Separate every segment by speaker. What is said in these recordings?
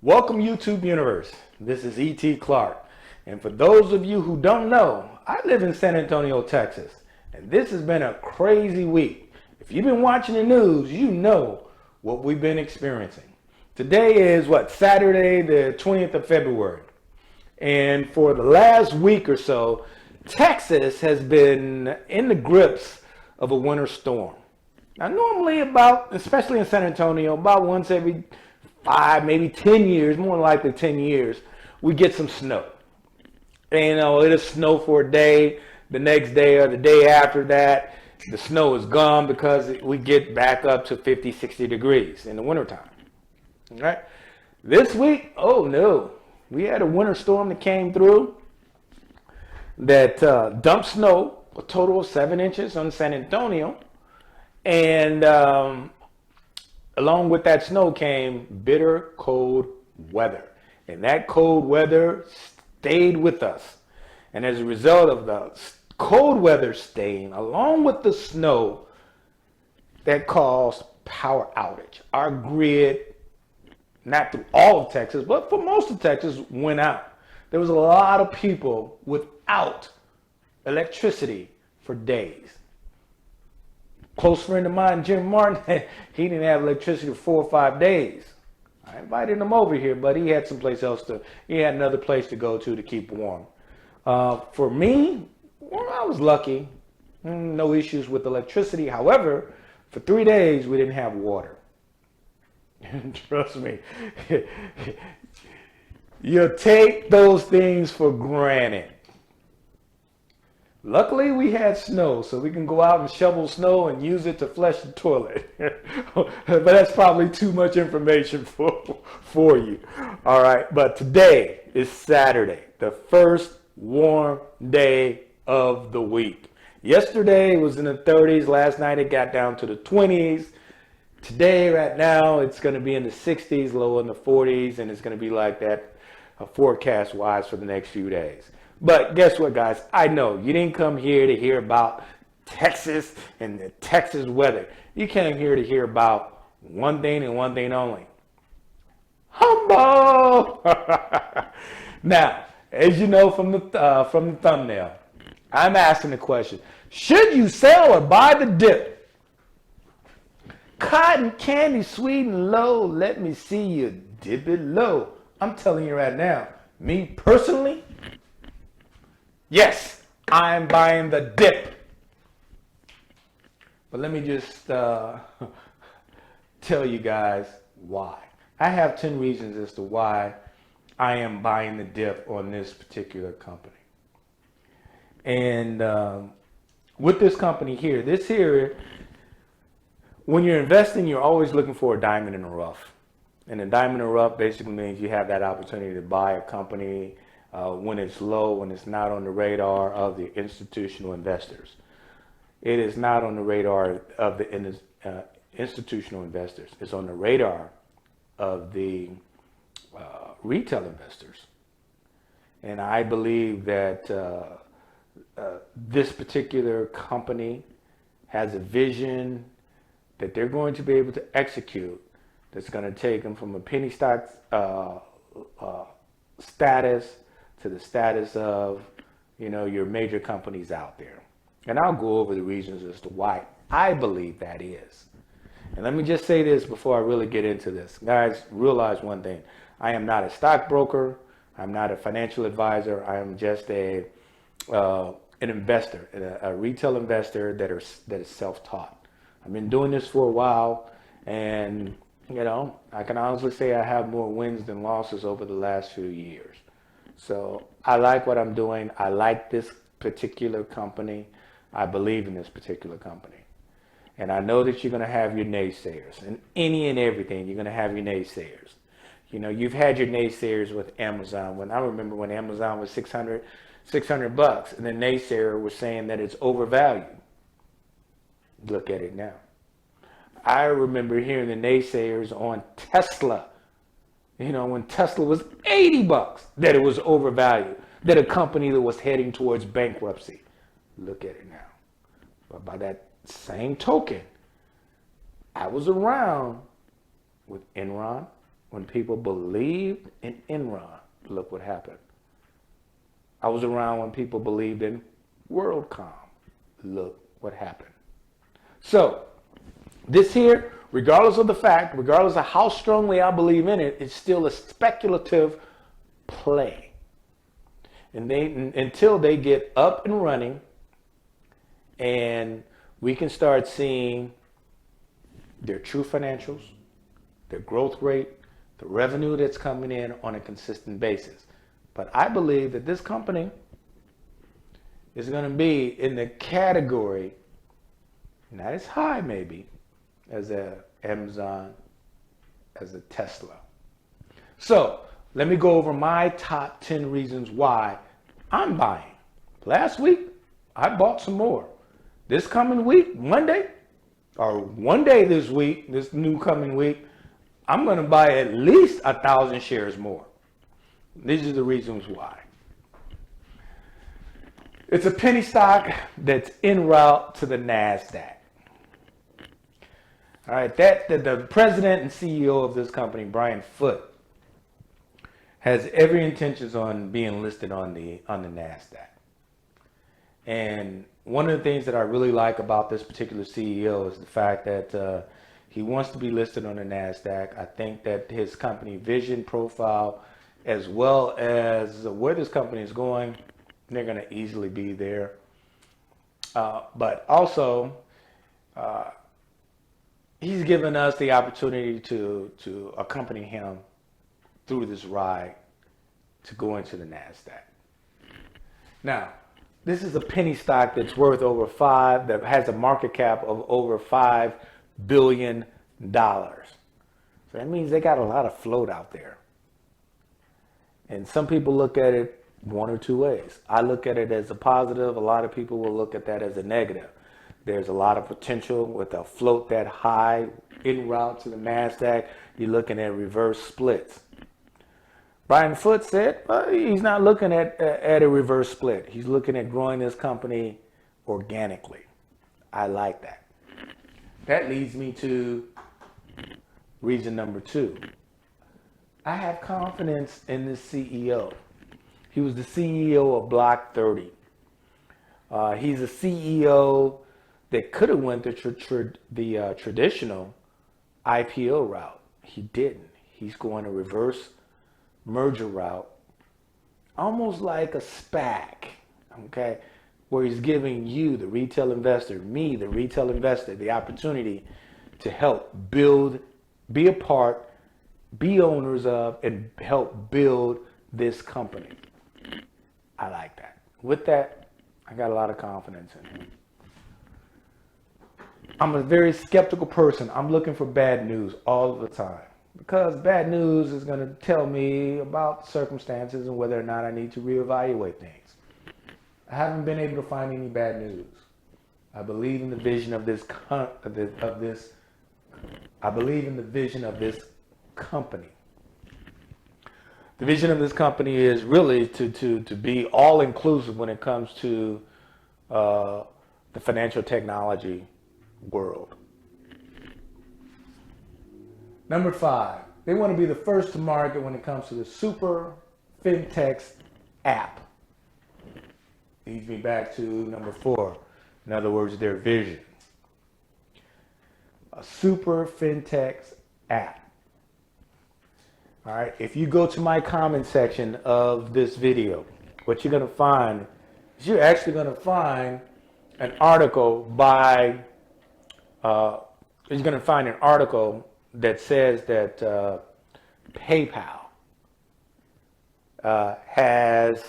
Speaker 1: Welcome YouTube universe. This is E.T. Clark. And for those of you who don't know, I live in San Antonio, Texas. And this has been a crazy week. If you've been watching the news, you know what we've been experiencing. Today is Saturday the 20th of February. And for the last week or so, Texas has been in the grips of a winter storm. Now normally especially in San Antonio, about once every 5, maybe 10 years, more likely 10 years, we get some snow. And it'll snow for a day, the next day or the day after that, the snow is gone because we get back up to 50, 60 degrees in the wintertime. All right. This week, oh no, we had a winter storm that came through that dumped snow, a total of 7 inches on San Antonio. And along with that snow came bitter cold weather. And that cold weather stayed with us. And as a result of the cold weather staying, along with the snow, that caused power outage. Our grid, not through all of Texas, but for most of Texas, went out. There was a lot of people without electricity for days. Close friend of mine, Jim Martin, he didn't have electricity for 4 or 5 days. I invited him over here, but he had he had another place to go to keep warm. For me, well, I was lucky. No issues with electricity. However, for 3 days, we didn't have water. Trust me, you take those things for granted. Luckily, we had snow, so we can go out and shovel snow and use it to flush the toilet. But that's probably too much information for you. All right, but today is Saturday, the first warm day of the week. Yesterday it was in the 30s. Last night it got down to the 20s. Today, right now, it's going to be in the 60s, low in the 40s, and it's going to be like that forecast-wise for the next few days. But guess what, guys? I know you didn't come here to hear about Texas and the Texas weather. You came here to hear about one thing and one thing only. HUMBL! Now, as you know from the thumbnail, I'm asking the question, should you sell or buy the dip? Cotton candy sweet and low, let me see you dip it low. I'm telling you right now, me personally, yes, I'm buying the dip. But let me just tell you guys why. I have 10 reasons as to why I am buying the dip on this particular company. And with this company here, when you're investing, you're always looking for a diamond in the rough. And a diamond in the rough basically means you have that opportunity to buy a company when it's low, when it's not on the radar of the institutional investors. It is not on the radar of the institutional investors. It's on the radar of the retail investors. And I believe that this particular company has a vision that they're going to be able to execute that's going to take them from a penny stock status to the status of, your major companies out there. And I'll go over the reasons as to why I believe that is. And let me just say this before I really get into this. Guys, realize one thing. I am not a stockbroker. I'm not a financial advisor. I am just an investor, a retail investor that is self-taught. I've been doing this for a while, and I can honestly say I have more wins than losses over the last few years. So I like what I'm doing. I like this particular company. I believe in this particular company. And I know that you're going to have your naysayers. And any and everything, you're going to have your naysayers. You've had your naysayers with Amazon. I remember when Amazon was $600, and the naysayer was saying that it's overvalued. Look at it now. I remember hearing the naysayers on Tesla. When Tesla was $80, that it was overvalued, that a company that was heading towards bankruptcy. Look at it now. But by that same token, I was around with Enron, when people believed in Enron, look what happened. I was around when people believed in WorldCom. Look what happened. So, this here, regardless of the fact, regardless of how strongly I believe in it, it's still a speculative play. And until they get up and running and we can start seeing their true financials, their growth rate, the revenue that's coming in on a consistent basis. But I believe that this company is going to be in the category, not as high maybe, as a Amazon, as a Tesla. So let me go over my top 10 reasons why I'm buying. Last week, I bought some more. This coming week, Monday, or one day this week, this new coming week, I'm going to buy at least 1,000 shares more. These are the reasons why. It's a penny stock that's en route to the NASDAQ. All right, the president and CEO of this company, Brian Foote, has every intentions on being listed on the NASDAQ. And one of the things that I really like about this particular CEO is the fact that he wants to be listed on the NASDAQ. I think that his company vision profile, as well as where this company is going, they're going to easily be there. But also, he's given us the opportunity to accompany him through this ride to go into the NASDAQ. Now, this is a penny stock that's worth that has a market cap of over $5 billion. So that means they got a lot of float out there. And some people look at it one or two ways. I look at it as a positive. A lot of people will look at that as a negative. There's a lot of potential with a float that high en route to the NASDAQ. You're looking at reverse splits. Brian Foote said he's not looking at a reverse split. He's looking at growing this company organically. I like that. That leads me to reason number 2. I have confidence in this CEO. He was the CEO of Block 30. He's a CEO that could have went the traditional IPO route. He didn't. He's going a reverse merger route, almost like a SPAC, okay, where he's giving you, the retail investor, me, the retail investor, the opportunity to help build, be a part, be owners of, and help build this company. I like that. With that, I got a lot of confidence in him. I'm a very skeptical person. I'm looking for bad news all the time, because bad news is going to tell me about circumstances and whether or not I need to reevaluate things. I haven't been able to find any bad news. I believe in the vision of this I believe in the vision of this company. The vision of this company is really to be all inclusive when it comes to the financial technology world. Number 5, they want to be the first to market when it comes to the super fintechs app. Leads me back to number 4. In other words, their vision. A super fintechs app. All right. If you go to my comment section of this video, what you're going to find is you're actually going to find an article by, you're going to find an article that says that PayPal has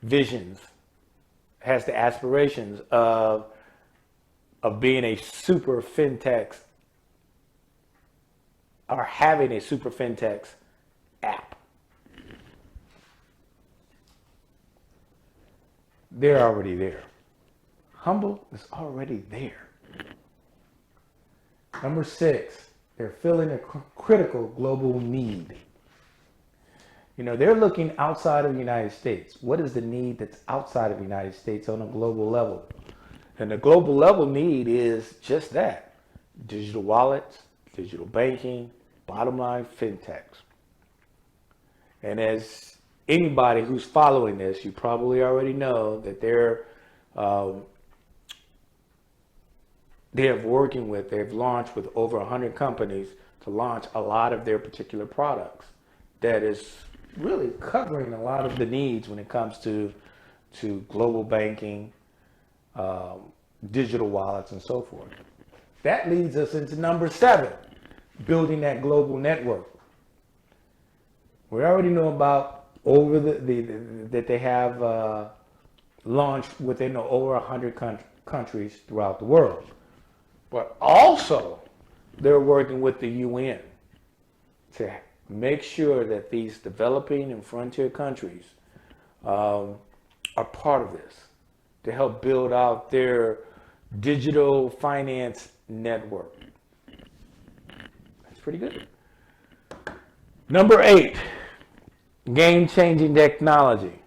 Speaker 1: visions, has the aspirations of being a super fintech, or having a super fintech app. They're already there. HUMBL is already there. Number 6, they're filling a critical global need. You know, they're looking outside of the United States. What is the need that's outside of the United States on a global level? And the global level need is just that. Digital wallets, digital banking, Bottom line, fintechs. And as anybody who's following this, you probably already know that they've launched with over 100 companies to launch a lot of their particular products that is really covering a lot of the needs when it comes to global banking, digital wallets, and so forth. That leads us into number 7, building that global network. We already know about that they have launched within over 100 countries throughout the world. But also, they're working with the UN to make sure that these developing and frontier countries are part of this, to help build out their digital finance network. That's pretty good. Number 8, game-changing technology.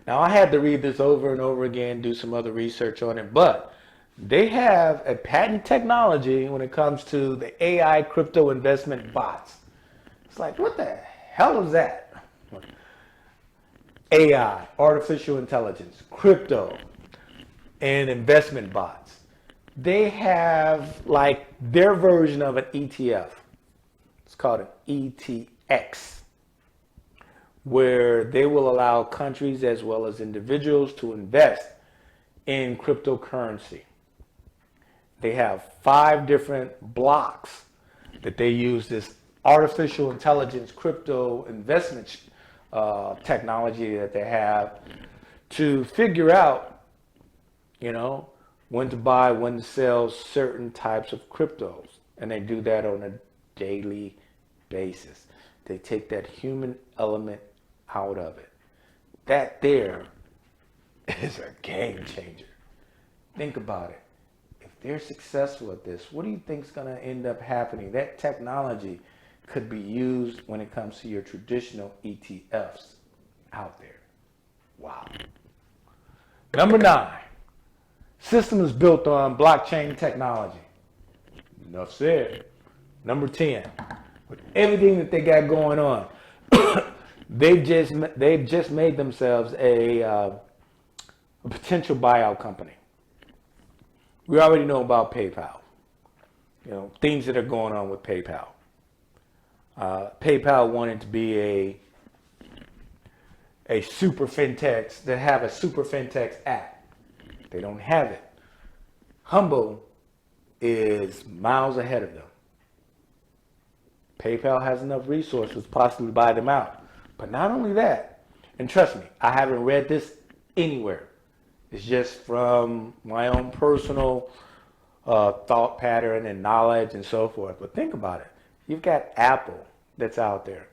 Speaker 1: Now, I had to read this over and over again, do some other research on it, but they have a patent technology when it comes to the AI crypto investment bots. It's like, what the hell is that? AI, artificial intelligence, crypto, and investment bots. They have like their version of an ETF. It's called an ETX, where they will allow countries as well as individuals to invest in cryptocurrency. They have 5 different blocks that they use this artificial intelligence crypto investment technology that they have to figure out, when to buy, when to sell certain types of cryptos. And they do that on a daily basis. They take that human element out of it. That there is a game changer. Think about it. If they're successful at this, what do you think is going to end up happening? That technology could be used when it comes to your traditional ETFs out there. Wow. Number 9, systems built on blockchain technology. Enough said. Number 10, with everything that they got going on, they've just made themselves a potential buyout company. We already know about PayPal. Things that are going on with PayPal. PayPal wanted to be a super fintech, that have a super fintech app. They don't have it. HUMBL is miles ahead of them. PayPal has enough resources to possibly buy them out. But not only that, and trust me, I haven't read this anywhere. It's just from my own personal thought pattern and knowledge and so forth. But think about it. You've got Apple that's out there.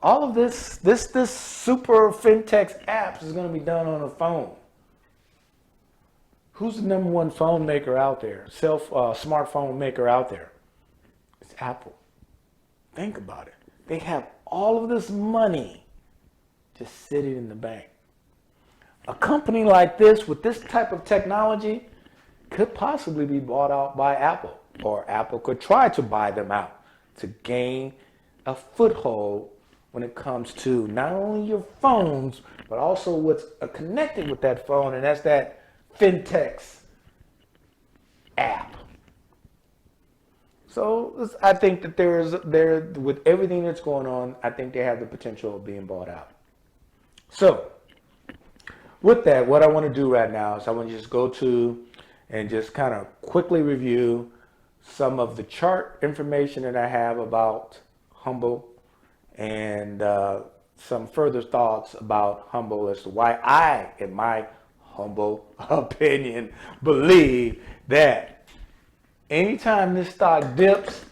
Speaker 1: All of this super fintech apps is going to be done on a phone. Who's the number 1 phone maker out there? Smartphone maker out there? It's Apple. Think about it. They have all of this money just sitting in the bank. A company like this with this type of technology could possibly be bought out by Apple, or Apple could try to buy them out to gain a foothold when it comes to not only your phones, but also what's connected with that phone, and that's that fintech's app. So I think that with everything that's going on, I think they have the potential of being bought out. So with that, what I want to do right now is I want to just go to and just kind of quickly review some of the chart information that I have about HUMBL, and some further thoughts about HUMBL as to why I, in my humble opinion, believe that anytime this stock dips,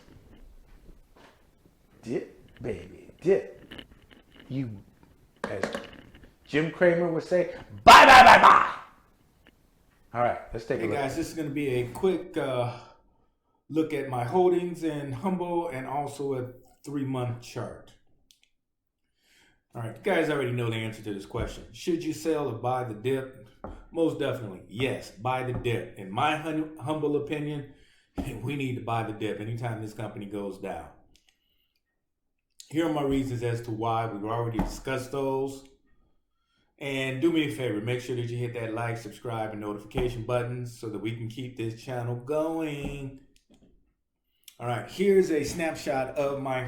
Speaker 1: dip, baby, dip. You, as Jim Cramer would say, buy, buy, buy, buy. All right, let's take a look.
Speaker 2: Hey guys, this is going to be a quick look at my holdings in HUMBL and also a 3-month chart. All right, you guys already know the answer to this question. Should you sell or buy the dip? Most definitely, yes, buy the dip. In my humble opinion, we need to buy the dip anytime this company goes down. Here are my reasons as to why. We've already discussed those. And do me a favor, make sure that you hit that like, subscribe, and notification buttons so that we can keep this channel going. All right, here's a snapshot of my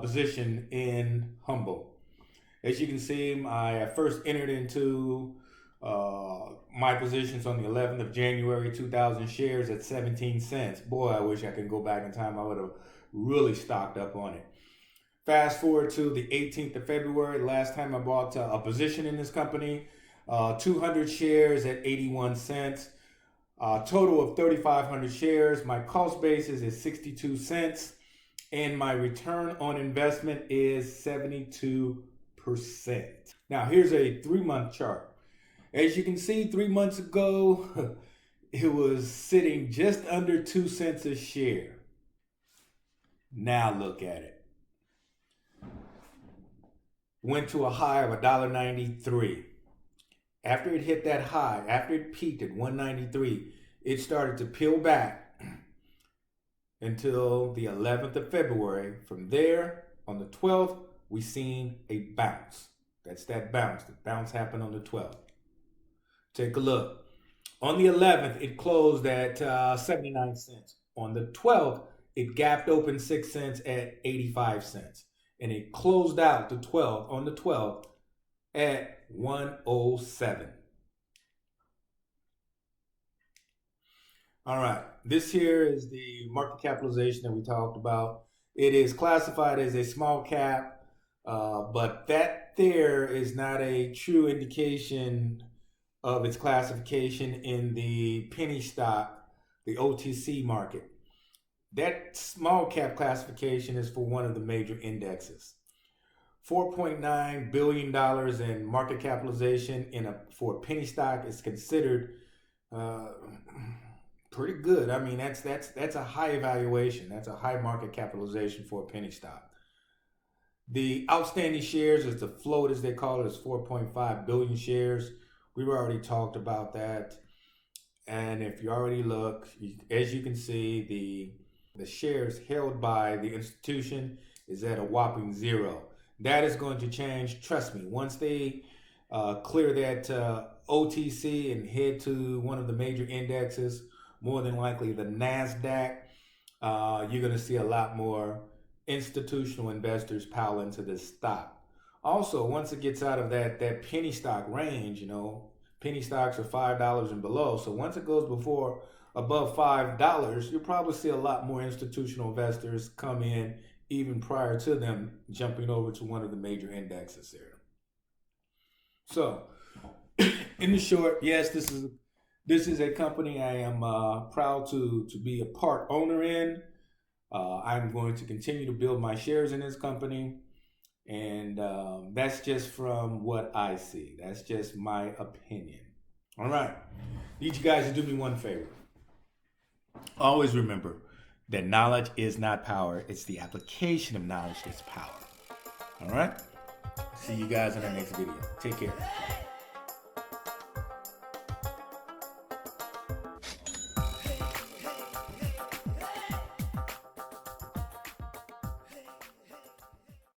Speaker 2: position in HUMBL. As you can see, I first entered into my positions on the 11th of January, 2,000 shares at 17 cents. Boy, I wish I could go back in time. I would have really stocked up on it. Fast forward to the 18th of February, last time I bought a position in this company, 200 shares at 81 cents. Total of 3,500 shares. My cost basis is 62 cents. And my return on investment is 72%. Now, here's a 3-month chart. As you can see, 3 months ago, it was sitting just under 2 cents a share. Now look at it. Went to a high of $1.93. After it hit that high, after it peaked at $1.93, it started to peel back until the 11th of February. From there, on the 12th, we seen a bounce. That's that bounce. The bounce happened on the 12th. Take a look. On the 11th, it closed at 79 cents. On the 12th, it gapped open 6 cents at 85 cents. And it closed out the 12th on the 12th at 107. All right, this here is the market capitalization that we talked about. It is classified as a small cap, but that there is not a true indication of its classification in the penny stock, the OTC market. That small cap classification is for one of the major indexes. $4.9 billion in market capitalization for a penny stock is considered pretty good. I mean, that's a high evaluation. That's a high market capitalization for a penny stock. The outstanding shares, is the float as they call it, is 4.5 billion shares. We've already talked about that. And if you already look, as you can see, the shares held by the institution is at a whopping 0. That is going to change, trust me. Once they clear that OTC and head to one of the major indexes, more than likely the NASDAQ, you're going to see a lot more institutional investors pile into this stock. Also, once it gets out of that penny stock range, penny stocks are $5 and below. So once it goes above $5, you'll probably see a lot more institutional investors come in even prior to them jumping over to one of the major indexes there. So, in the short, yes, this is a company I am proud to be a part owner in. I'm going to continue to build my shares in this company, and that's just from what I see. That's just my opinion. All right, need you guys to do me one favor. Always remember that knowledge is not power. It's the application of knowledge that's power. All right? See you guys in our next video. Take care.